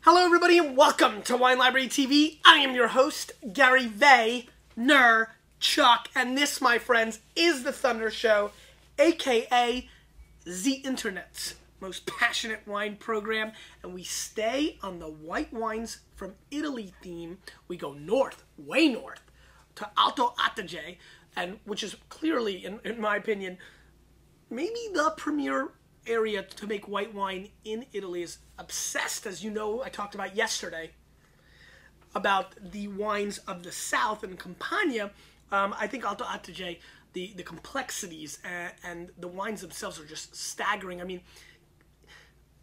Hello everybody and welcome to Wine Library TV. I am your host, Gary Vaynerchuk, and this, my friends, is the Thunder Show, aka the internet's most passionate wine program, and we stay on the white wines from Italy theme. We go north, way north, to Alto Adige, and which is clearly, in my opinion, maybe the premier area to make white wine in Italy. Is obsessed, as you know, I talked about yesterday, about the wines of the south and Campania. I think Alto Adige, the complexities and the wines themselves are just staggering. I mean,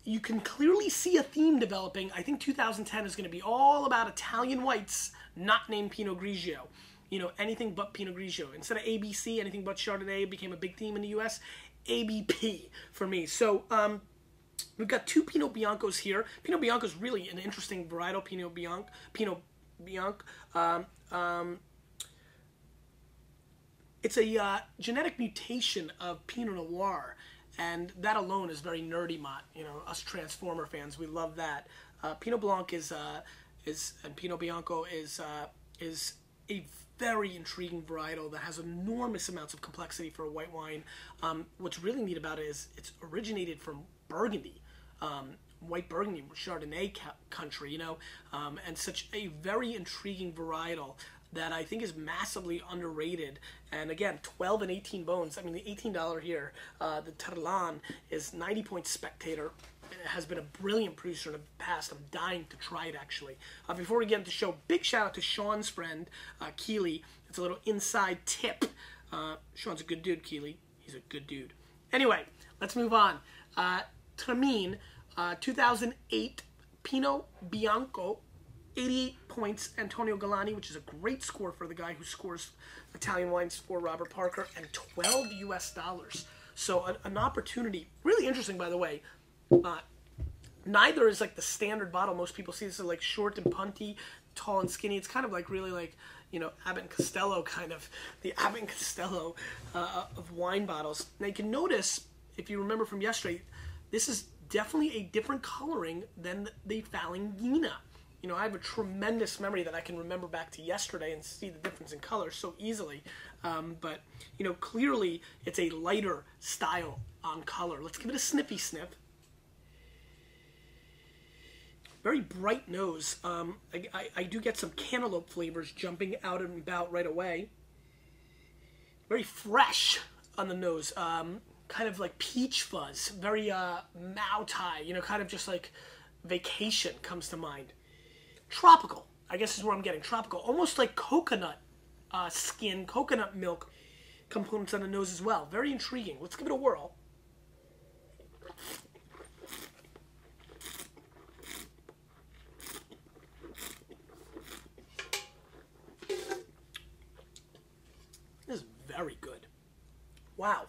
you can clearly see a theme developing. I think 2010 is going to be all about Italian whites not named Pinot Grigio. You know, anything but Pinot Grigio. Instead of ABC, anything but Chardonnay became a big theme in the U.S. ABP for me. So we've got two Pinot Biancos here. Pinot Bianco is really an interesting varietal. Pinot Bianc. It's a genetic mutation of Pinot Noir, and that alone is very nerdy, Mott. You know, us Transformer fans, we love that. Pinot Blanc and Pinot Bianco is a very intriguing varietal that has enormous amounts of complexity for a white wine. What's really neat about it is it's originated from Burgundy, white Burgundy, Chardonnay country, you know, and such a very intriguing varietal that I think is massively underrated. And again, 12 and 18 bones. I mean, the $18 here, the Terlan is 90 points Spectator. It has been a brilliant producer in the past. I'm dying to try it, actually. Before we get into the show, big shout out to Sean's friend, Keely. It's a little inside tip. Sean's a good dude, Keely. He's a good dude. Anyway, let's move on. Tremin, 2008 Pinot Bianco, 88 points, Antonio Galani, which is a great score for the guy who scores Italian wines for Robert Parker, and $12 US. So an opportunity. Really interesting, by the way. Neither is like the standard bottle most people see. This is like short and punty, tall and skinny. It's kind of like really like, you know, Abbott and Costello kind of, the Abbott and Costello of wine bottles. Now you can notice, if you remember from yesterday, this is definitely a different coloring than the Falanghina. You know, I have a tremendous memory that I can remember back to yesterday and see the difference in color so easily. But, you know, clearly it's a lighter style on color. Let's give it a sniffy sniff. Very bright nose. I do get some cantaloupe flavors jumping out and about right away. Very fresh on the nose. Kind of like peach fuzz. Very Mau Tai. You know, kind of just like vacation comes to mind. Tropical, I guess is where I'm getting. Tropical. Almost like coconut skin, coconut milk components on the nose as well. Very intriguing. Let's give it a whirl. This is very good. Wow.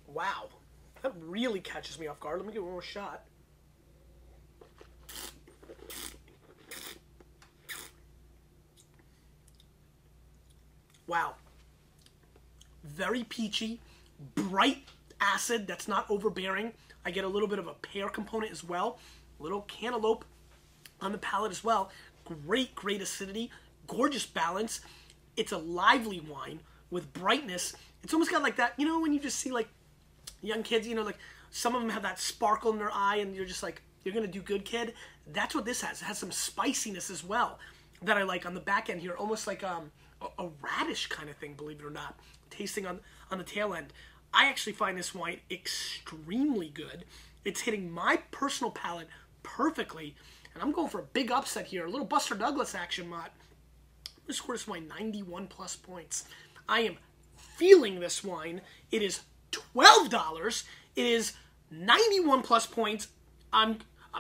Wow. That really catches me off guard. Let me give it one more shot. Wow. Very peachy, bright acid that's not overbearing. I get a little bit of a pear component as well. A little cantaloupe on the palate as well. Great, great acidity. Gorgeous balance. It's a lively wine with brightness. It's almost got like that, you know, when you just see like young kids, you know, like some of them have that sparkle in their eye and you're just like, you're going to do good, kid. That's what this has. It has some spiciness as well that I like on the back end here. Almost like a radish kind of thing, believe it or not, tasting on the tail end. I actually find this wine extremely good. It's hitting my personal palate perfectly. And I'm going for a big upset here. A little Buster Douglas action, Mott. I'm going to score this wine 91 plus points. I am feeling this wine. It is $12. It is 91 plus points. I'm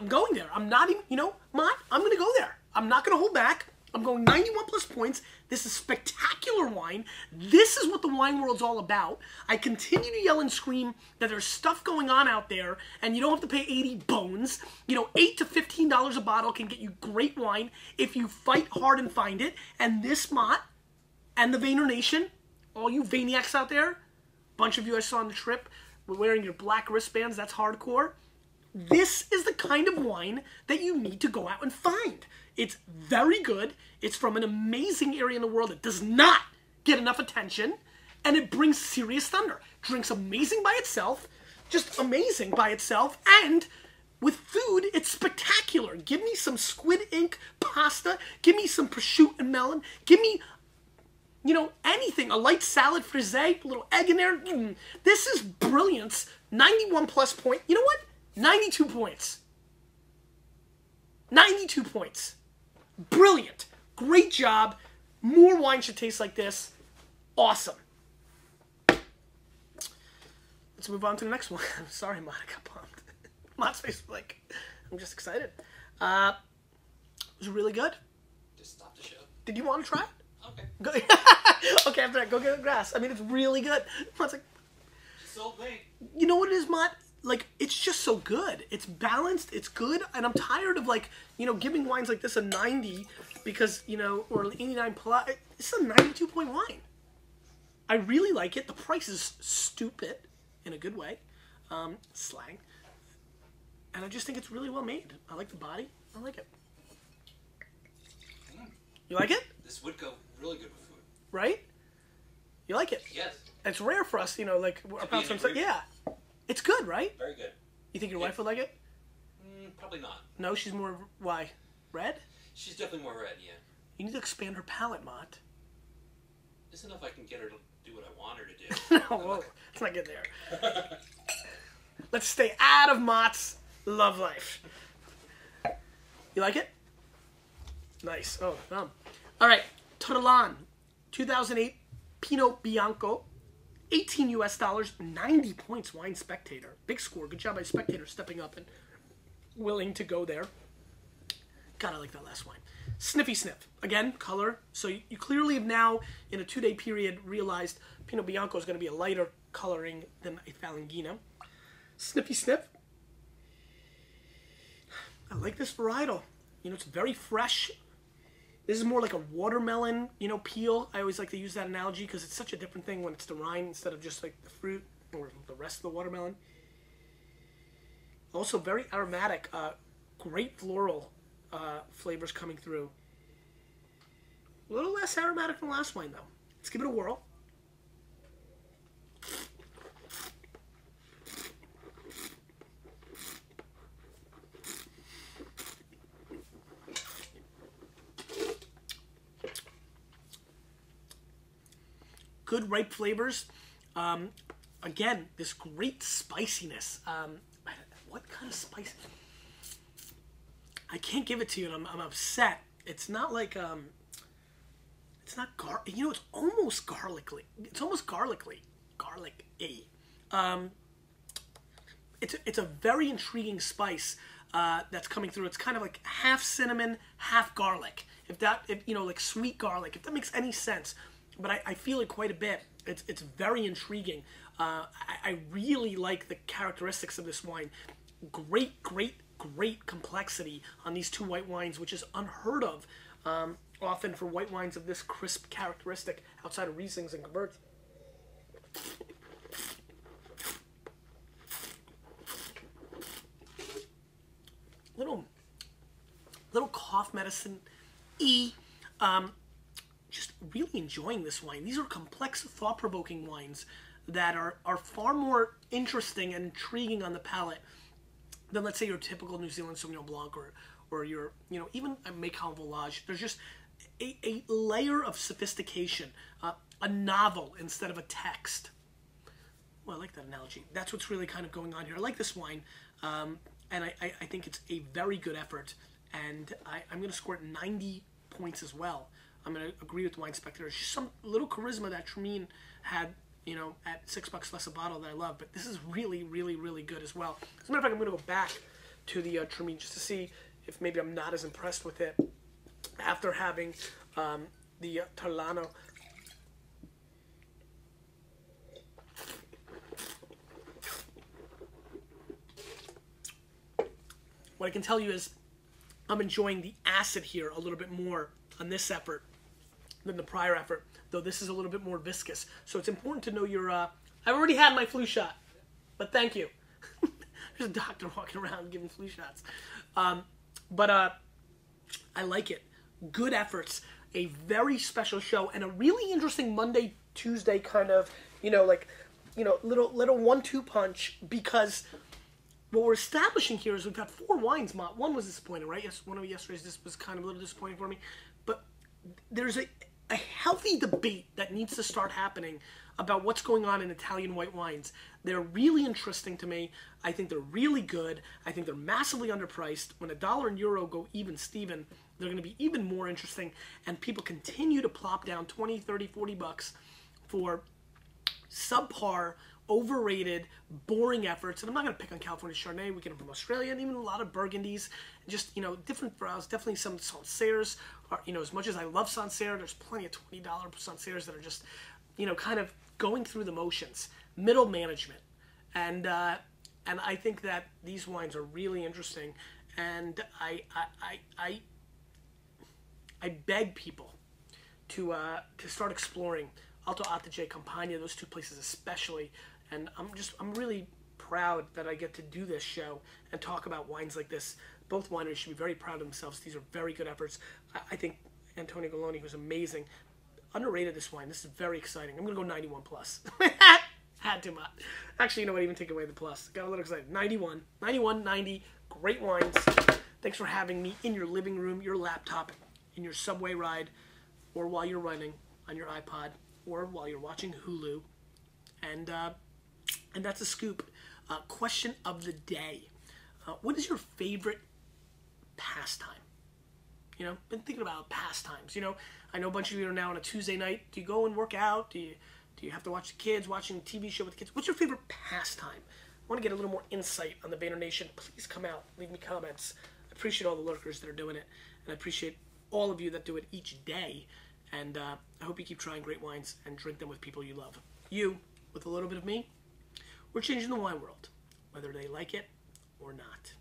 going there. I'm not even, you know, Mott, I'm going to go there. I'm not going to hold back. I'm going 91 plus points. This is spectacular wine. This is what the wine world's all about. I continue to yell and scream that there's stuff going on out there and you don't have to pay 80 bones. You know, $8 to $15 a bottle can get you great wine if you fight hard and find it. And this Mott and the Vayner Nation, all you Vayniacs out there, a bunch of you I saw on the trip, were wearing your black wristbands. That's hardcore. This is the kind of wine that you need to go out and find. It's very good. It's from an amazing area in the world that does not get enough attention, and it brings serious thunder. Drinks amazing by itself, just amazing by itself, and with food, it's spectacular. Give me some squid ink pasta. Give me some prosciutto and melon. Give me, you know, anything. A light salad frisée, a little egg in there. This is brilliance. 91 plus point. You know what? 92 points. 92 points. Brilliant. Great job. More wine should taste like this. Awesome. Let's move on to the next one. I'm sorry, Monica. Pumped. Mott's face was like, I'm just excited. It was really good. Just stop the show. Did you want to try it? Okay. Go, okay, after that, go get the grass. I mean, it's really good. Mott's like, Sold me. you know what it is, Mott? Like, it's just so good. It's balanced. It's good. And I'm tired of, like, you know, giving wines like this a 90 because, you know, or 89 plus. It's a 92 point wine. I really like it. The price is stupid in a good way. Slang. And I just think it's really well made. I like the body. I like it. You like it? This would go really good with food. Right? You like it? Yes. It's rare for us, you know, like our be in pounds. agreement. Yeah. It's good, right? Very good. You think your wife would like it? Probably not. No, she's more, why? Red? She's definitely more red, yeah. You need to expand her palate, Mott. Just enough I can get her to do what I want her to do. No, whoa. Let's not get there. Let's stay out of Mott's love life. You like it? Nice. Oh, All right. Torlan, 2008 Pinot Bianco, 18 US dollars, 90 points. Wine Spectator. Big score. Good job by Spectator stepping up and willing to go there. God, I like that last wine. Sniffy Sniff. Again, color. So you clearly have now, in a 2-day period, realized Pinot Bianco is going to be a lighter coloring than a Falangina. Sniffy Sniff. I like this varietal. You know, it's very fresh. This is more like a watermelon, you know, peel. I always like to use that analogy because it's such a different thing when it's the rind instead of just like the fruit or the rest of the watermelon. Also very aromatic, great floral flavors coming through. A little less aromatic than the last wine though. Let's give it a whirl. Good ripe flavors. Again, this great spiciness. What kind of spice? I can't give it to you, and I'm upset. It's not like it's not you know, it's almost garlicky. It's almost garlicky. It's a very intriguing spice that's coming through. It's kind of like half cinnamon, half garlic. If you know, like sweet garlic. If that makes any sense. But I feel it quite a bit. It's very intriguing. I really like the characteristics of this wine. Great complexity on these two white wines, which is unheard of often for white wines of this crisp characteristic outside of Rieslings and Gewurz. Little cough medicine-y. Just really enjoying this wine. These are complex, thought-provoking wines that are far more interesting and intriguing on the palate than, let's say, your typical New Zealand Sauvignon Blanc or your, you know, even a Macon Volage. There's just a layer of sophistication, a novel instead of a text. Well, I like that analogy. That's what's really kind of going on here. I like this wine, and I think it's a very good effort, and I'm going to score it 90 points as well. I'm going to agree with Wine Spectator. It's just some little charisma that Tremine had, you know, at $6 less a bottle that I love. But this is really, really, really good as well. As a matter of fact, I'm going to go back to the Tremine just to see if maybe I'm not as impressed with it after having the Torlano. What I can tell you is I'm enjoying the acid here a little bit more on this effort than the prior effort, though this is a little bit more viscous. So it's important to know your, I've already had my flu shot, but thank you. There's a doctor walking around giving flu shots. But I like it. Good efforts. A very special show and a really interesting Monday, Tuesday kind of, little 1-2 punch, because what we're establishing here is we've got 4 wines, Mott. One was disappointing, right? Yes, one of yesterday's this was kind of a little disappointing for me. But there's a healthy debate that needs to start happening about what's going on in Italian white wines. They're really interesting to me. I think they're really good. I think they're massively underpriced. When $1 and euro go even Steven, they're going to be even more interesting. And people continue to plop down 20, 30, 40 bucks for subpar, overrated, boring efforts. And I'm not going to pick on California Chardonnay. We get them from Australia and even a lot of Burgundies. Just, different browse. Definitely some Sancerres. As much as I love Sancerre, there's plenty of $20 Sancerres that are just, kind of going through the motions. Middle management. And I think that these wines are really interesting. And I beg people to start exploring Alto Adige, Campania, those 2 places especially. And I'm really proud that I get to do this show and talk about wines like this. Both wineries should be very proud of themselves. These are very good efforts. I think Antonio Galloni was amazing. Underrated, this wine. This is very exciting. I'm going to go 91 plus. Had to, Mott. Actually, even take away the plus. Got a little excited. 91, 90. Great wines. Thanks for having me in your living room, your laptop, in your subway ride, or while you're running on your iPod, or while you're watching Hulu. And that's a scoop. Question of the day. What is your favorite pastime? Been thinking about pastimes. I know a bunch of you are now on a Tuesday night. Do you go and work out? Do you have to watch the kids, watching a TV show with the kids? What's your favorite pastime? I want to get a little more insight on the Vayner Nation. Please come out. Leave me comments. I appreciate all the lurkers that are doing it. And I appreciate all of you that do it each day. And I hope you keep trying great wines and drink them with people you love. You, with a little bit of me, we're changing the wine world, whether they like it or not.